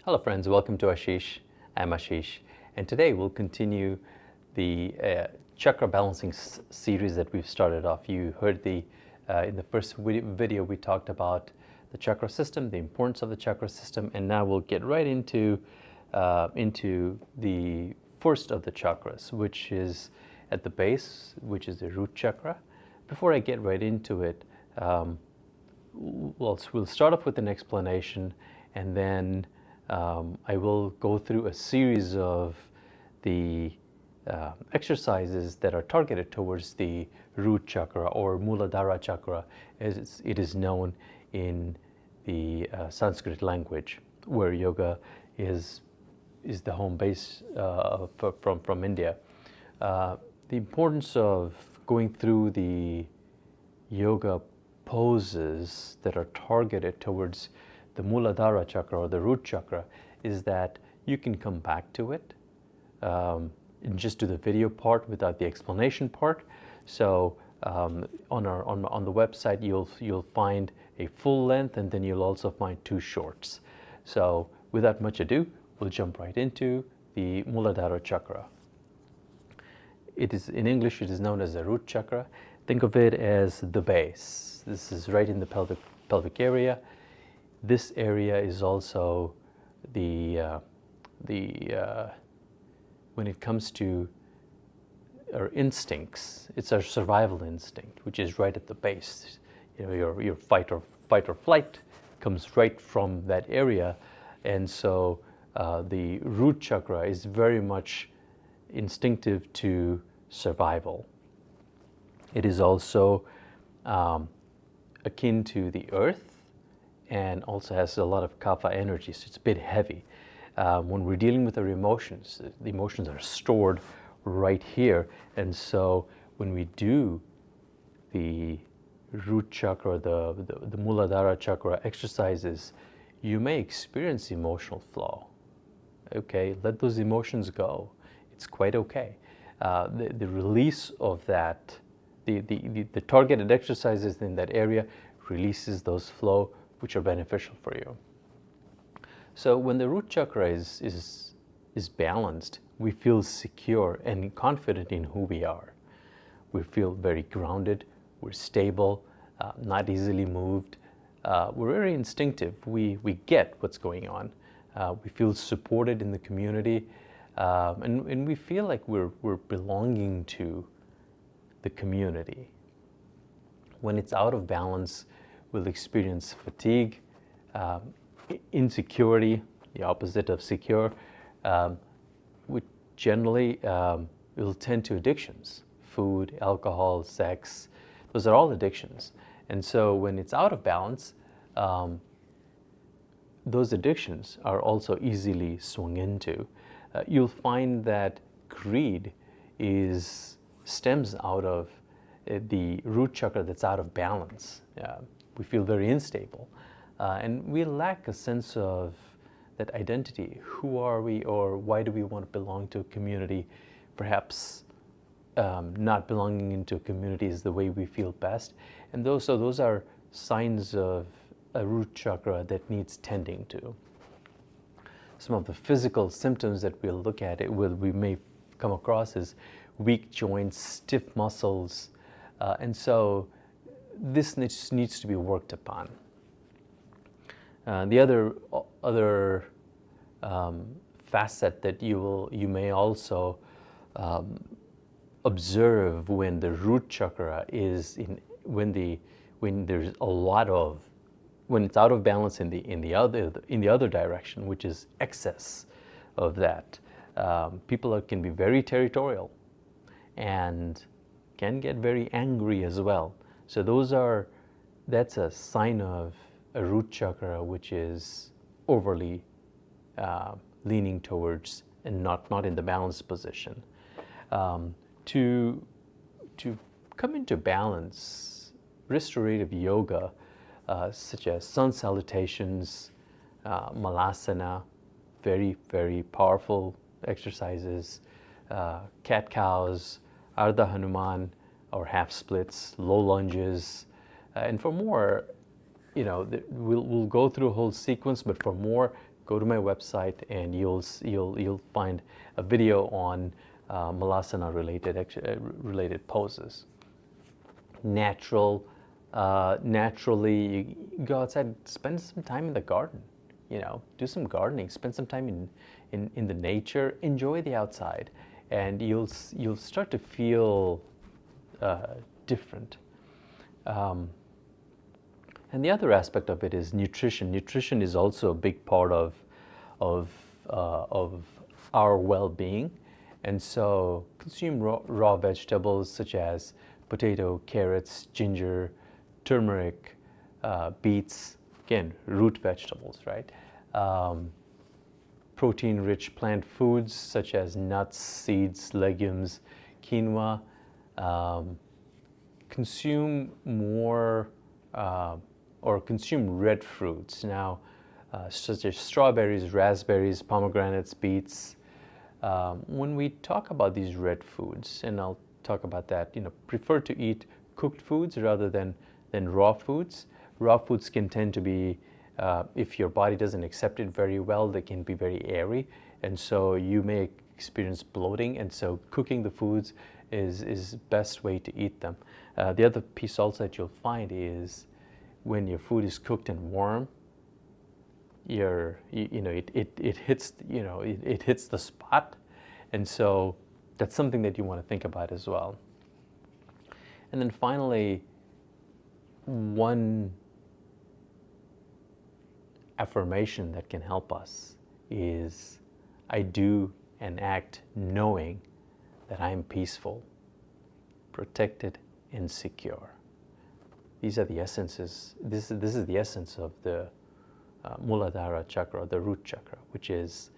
Hello friends, welcome to Ashish. I'm Ashish, and today we'll continue the chakra balancing series that we've started off. You heard in the first video we talked about the chakra system, the importance of the chakra system, and now we'll get right into the first of the chakras, which is at the base, which is the root chakra. Before I get right into it, we'll start off with an explanation, and then I will go through a series of the exercises that are targeted towards the root chakra, or Muladhara chakra as it is known in the Sanskrit language, where yoga is the home base from India. The importance of going through the yoga poses that are targeted towards the Muladhara chakra or the root chakra is that you can come back to it and just do the video part without the explanation part. So on the website you'll find a full length, and then you'll also find two shorts. So without much ado, we'll jump right into the Muladhara chakra. It is, in English, it is known as the root chakra. Think of it as the base. This is right in the pelvic area. This area is also when it comes to our instincts, it's our survival instinct, which is right at the base. You know, your fight or flight comes right from that area, and so the root chakra is very much instinctive to survival. It is also akin to the earth, and also has a lot of kapha energy, so it's a bit heavy. When we're dealing with our emotions, the emotions are stored right here, and so when we do the root chakra, the Muladhara chakra exercises, you may experience emotional flow. Okay, let those emotions go. It's quite okay. The release of that, the targeted exercises in that area releases those flow, which are beneficial for you. So when the root chakra is balanced, we feel secure and confident in who we are. We feel very grounded, we're stable, not easily moved. We're very instinctive. We get what's going on. We feel supported in the community, and we feel like we're belonging to the community. When it's out of balance, we'll experience fatigue, insecurity, the opposite of secure, which generally will tend to addictions: food, alcohol, sex. Those are all addictions. And so when it's out of balance, those addictions are also easily swung into. You'll find that greed stems out of the root chakra that's out of balance. We feel very unstable, and we lack a sense of that identity. Who are we, or why do we want to belong to a community? Perhaps not belonging into a community is the way we feel best, and those are signs of a root chakra that needs tending to. Some of the physical symptoms that we'll look at, we may come across as weak joints, stiff muscles, and so this needs to be worked upon. The other facet that you may also observe when the root chakra when it's out of balance in the other direction, which is excess of that. People can be very territorial and can get very angry as well. So that's a sign of a root chakra which is overly leaning towards and not in the balanced position. To come into balance, restorative yoga, such as sun salutations, malasana, very, very powerful exercises, cat cows, ardha hanuman, or half splits, low lunges, and for more, we'll go through a whole sequence, but for more go to my website and you'll find a video on Muladhara related poses. Naturally, you go outside, spend some time in the garden. Do some gardening, spend some time in the nature, enjoy the outside, and you'll start to feel different. And the other aspect of it is nutrition. Nutrition is also a big part of our well-being, and so consume raw vegetables such as potato, carrots, ginger, turmeric, beets. Again, root vegetables, right? Protein-rich plant foods such as nuts, seeds, legumes, quinoa. Consume more or consume red fruits now, such as strawberries, raspberries, pomegranates, beets. When we talk about these red foods, and I'll talk about that, prefer to eat cooked foods rather than raw foods. Raw foods can tend to be, if your body doesn't accept it very well, they can be very airy, and so you may experience bloating, and so cooking the foods is best way to eat them. The other piece also that you'll find is when your food is cooked and warm, it hits it hits the spot, and so that's something that you want to think about as well. And then finally, one affirmation that can help us is, I do and act knowing that I am peaceful, protected, and secure. These are the essences. This is the essence of the Muladhara chakra, the root chakra, which is,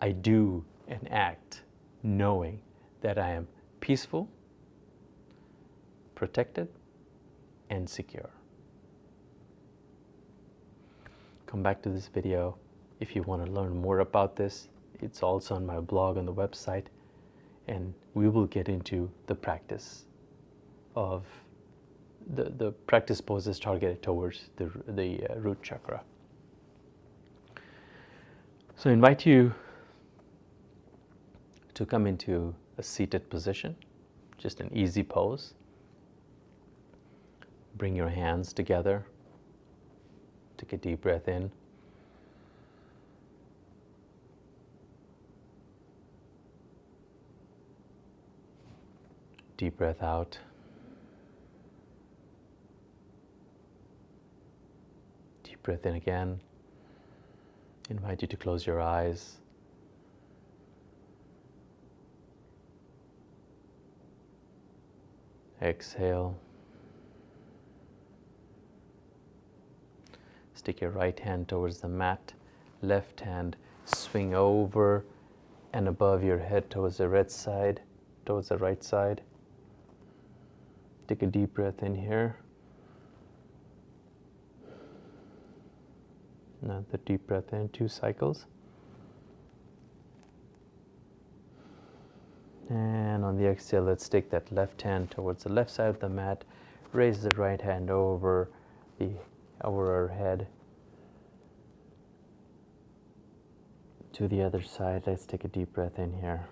I do and act knowing that I am peaceful, protected, and secure. Come back to this video if you want to learn more about this. It's also on my blog on the website, and we will get into the practice of the practice poses targeted towards the root chakra. So I invite you to come into a seated position, just an easy pose. Bring your hands together. Take a deep breath in. Deep breath out. Deep breath in again. Invite you to close your eyes. Exhale. Stick your right hand towards the mat. Left hand swing over and above your head towards the right side. Take a deep breath in here. Another deep breath in, 2 cycles. And on the exhale, let's take that left hand towards the left side of the mat. Raise the right hand over our head to the other side. Let's take a deep breath in here.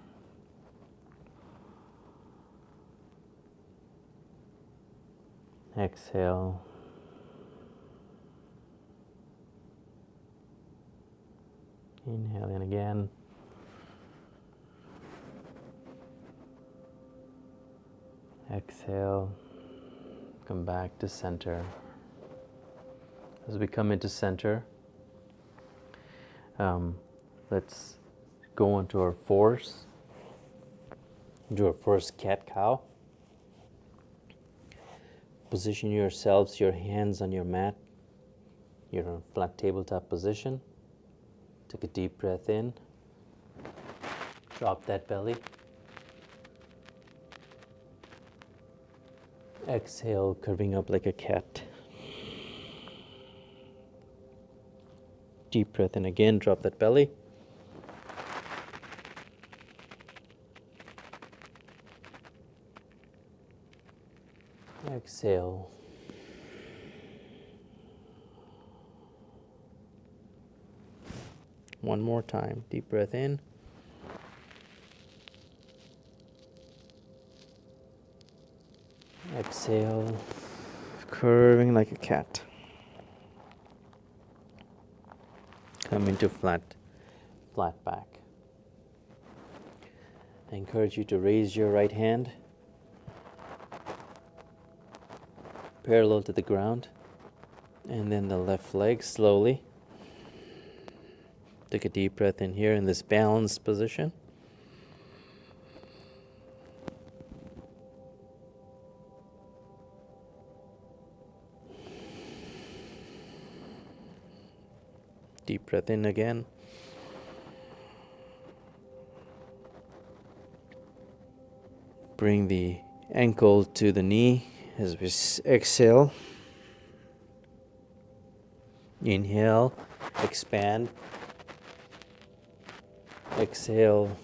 Exhale. Inhale in again. Exhale. Come back to center. As we come into center, let's go into our first cat-cow. Position yourselves, your hands on your mat. You're in a flat tabletop position. Take a deep breath in. Drop that belly. Exhale, curving up like a cat. Deep breath in again, drop that belly. Exhale. One more time. Deep breath in. Exhale, curving like a cat. Come into flat back. I encourage you to raise your right hand parallel to the ground, and then the left leg slowly. Take a deep breath in here in this balanced position. Deep breath in again. Bring the ankle to the knee as we exhale. Inhale, expand. Exhale,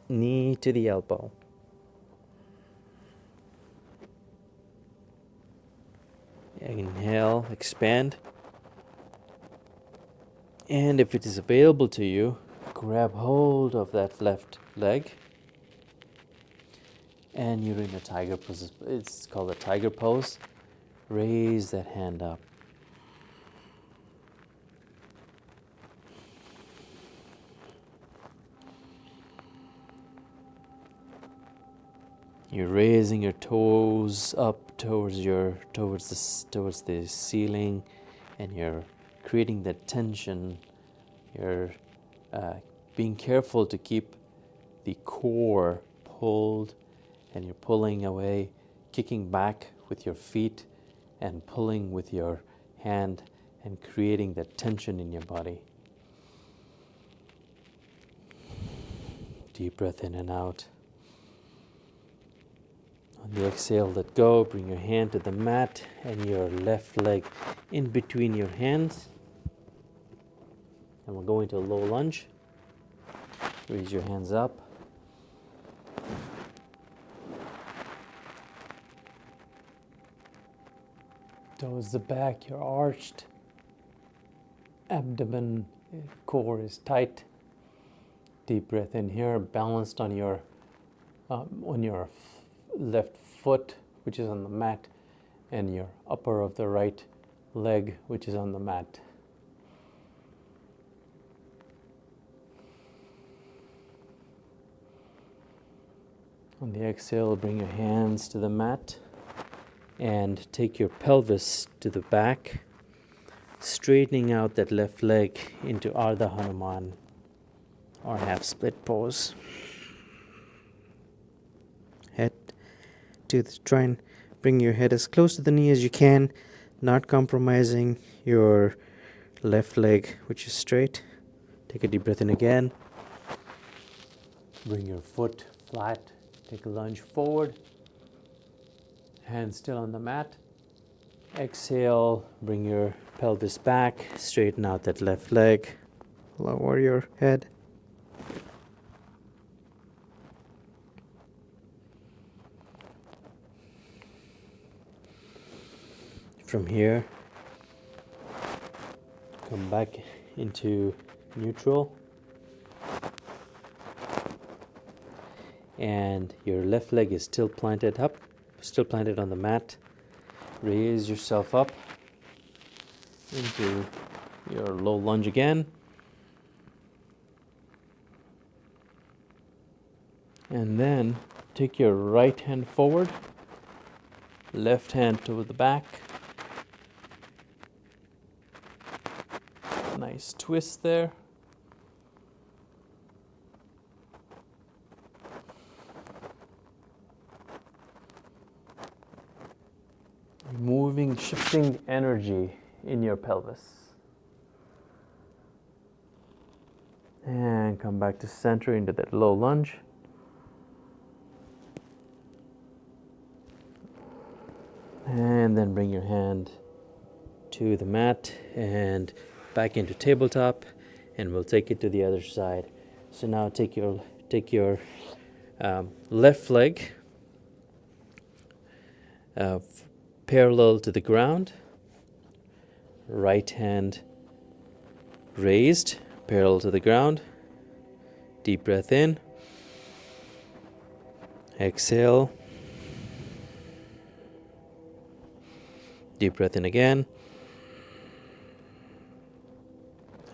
knee to the elbow. Inhale, expand. And if it is available to you, grab hold of that left leg. And you're in a tiger pose. It's called a tiger pose. Raise that hand up. You're raising your toes up towards the ceiling, and you're creating that tension. You're being careful to keep the core pulled, and you're pulling away, kicking back with your feet and pulling with your hand and creating that tension in your body. Deep breath in and out. On the exhale, let go. Bring your hand to the mat and your left leg in between your hands. And we're going to a low lunge. Raise your hands up. Towards the back, your arched abdomen, core is tight. Deep breath in here, balanced on your left foot, which is on the mat, and your upper of the right leg, which is on the mat. On the exhale, bring your hands to the mat and take your pelvis to the back, straightening out that left leg into Ardha Hanuman or half split pose. Try and bring your head as close to the knee as you can, not compromising your left leg, which is straight. Take a deep breath in again. Bring your foot flat. Take a lunge forward. Hands still on the mat. Exhale, bring your pelvis back, straighten out that left leg. Lower your head. From here, come back into neutral. And your left leg is still planted up, still planted on the mat. Raise yourself up into your low lunge again. And then take your right hand forward, left hand toward the back. Nice twist there. Moving, shifting energy in your pelvis. And come back to center into that low lunge. And then bring your hand to the mat and back into tabletop, and we'll take it to the other side. So now take your left leg parallel to the ground, right hand raised, parallel to the ground. Deep breath in. Exhale. Deep breath in again.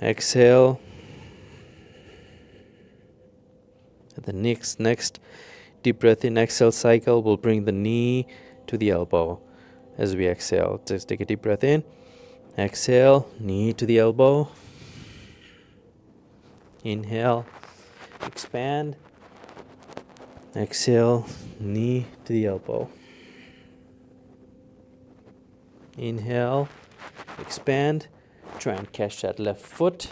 Exhale. The next deep breath in, exhale cycle will bring the knee to the elbow as we exhale. Just take a deep breath in. Exhale, knee to the elbow. Inhale, expand. Exhale, knee to the elbow. Inhale, expand. Try and catch that left foot.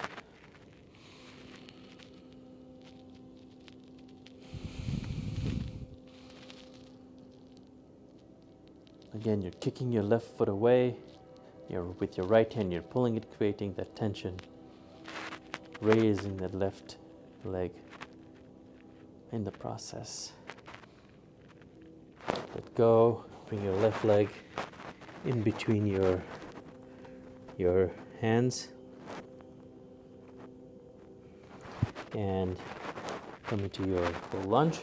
Again, you're kicking your left foot away. With your right hand, you're pulling it, creating that tension. Raising that left leg in the process. Let go. Bring your left leg in between your hands. And come into your full lunge.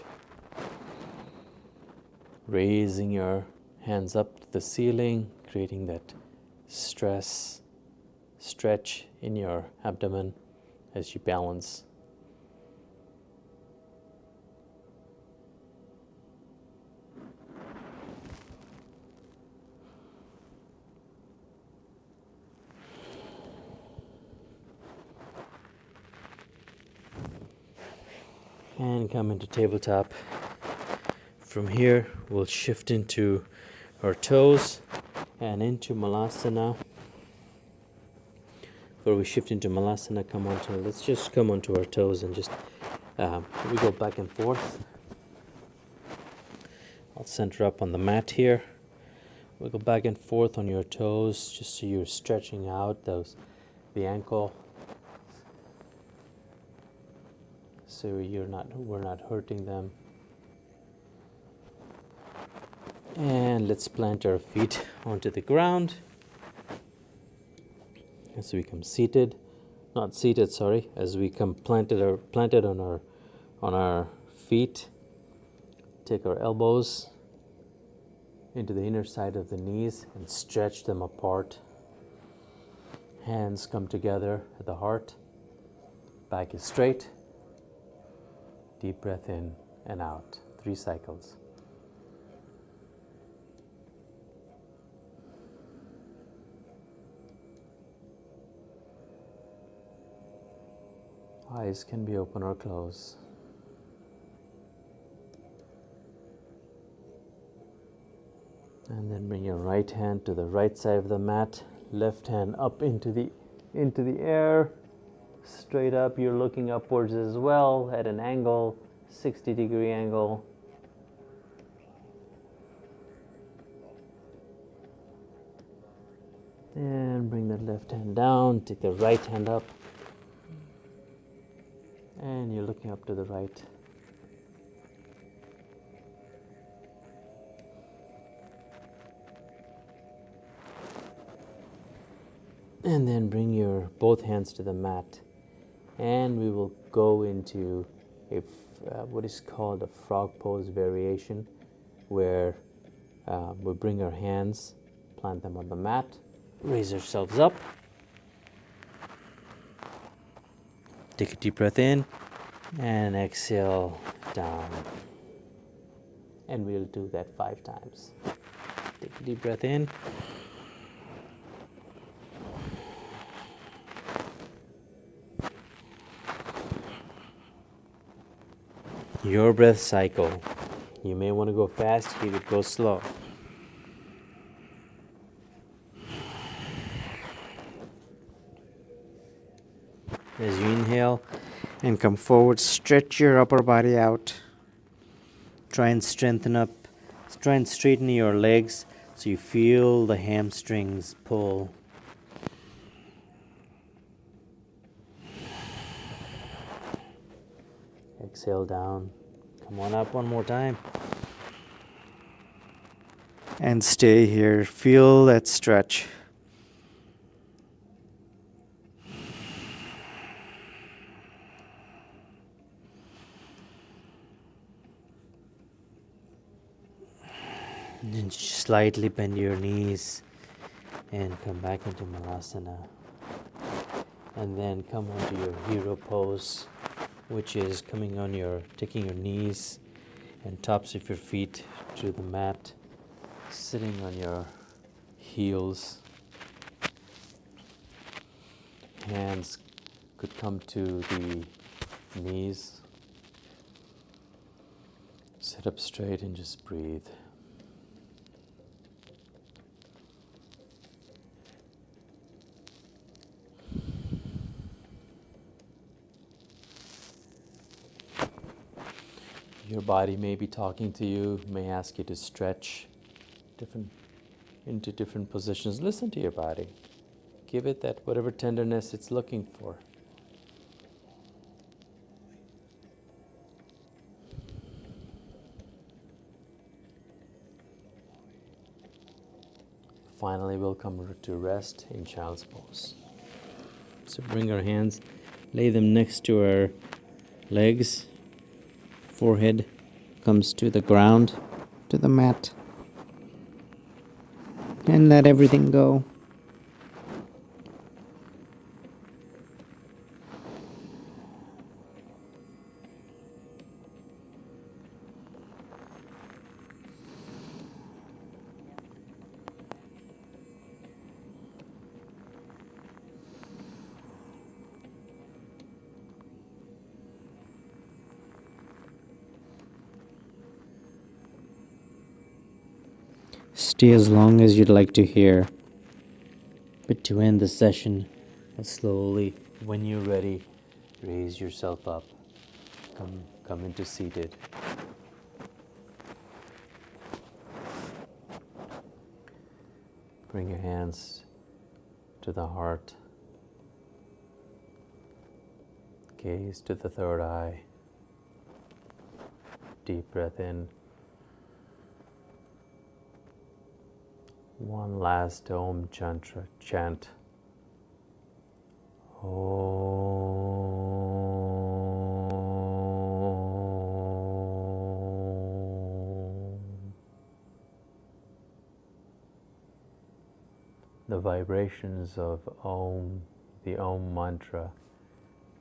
Raising your hands up to the ceiling, creating that stretch in your abdomen as you balance. And come into tabletop. From here, we'll shift into our toes and into Malasana. Before we shift into Malasana, let's just come onto our toes and just we go back and forth. I'll center up on the mat here. We'll go back and forth on your toes, just so you're stretching out the ankle, so we're not hurting them. And let's plant our feet onto the ground as we come seated. Not seated, sorry. As we come planted on our feet. Take our elbows into the inner side of the knees and stretch them apart. Hands come together at the heart. Back is straight. Deep breath in and out. 3 cycles. Eyes can be open or closed. And then bring your right hand to the right side of the mat, left hand up into the air, straight up. You're looking upwards as well at an angle, 60-degree angle. And bring that left hand down, take the right hand up. And you're looking up to the right. And then bring your both hands to the mat. And we will go into what is called a frog pose variation, where we bring our hands, plant them on the mat, raise ourselves up. Take a deep breath in and exhale down. And we'll do that 5 times. Take a deep breath in. Your breath cycle. You may want to go fast, you could go slow. As you inhale and come forward, stretch your upper body out. Try and straighten your legs so you feel the hamstrings pull. Exhale down. Come on up one more time. And stay here. Feel that stretch. And then slightly bend your knees and come back into Malasana. And then come onto your hero pose, which is taking your knees and tops of your feet to the mat, sitting on your heels. Hands could come to the knees. Sit up straight and just breathe. Your body may be talking to you, may ask you to stretch into different positions. Listen to your body. Give it that whatever tenderness it's looking for. Finally, we'll come to rest in child's pose. So bring our hands, lay them next to our legs. Forehead comes to the ground, to the mat. And let everything go. Stay as long as you'd like to here. But to end the session, slowly, when you're ready, raise yourself up. Come into seated. Bring your hands to the heart. Gaze to the third eye. Deep breath in. One last Om Chantra chant. Om. The vibrations of Om, the Om mantra,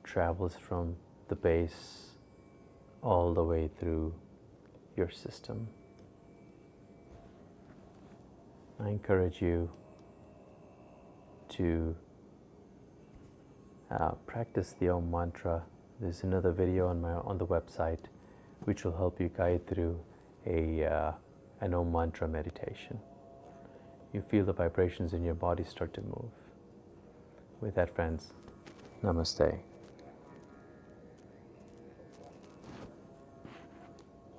travels from the base all the way through your system. I encourage you to practice the Om mantra. There's another video on the website which will help you guide through an Om mantra meditation. You feel the vibrations in your body start to move. With that, friends, namaste.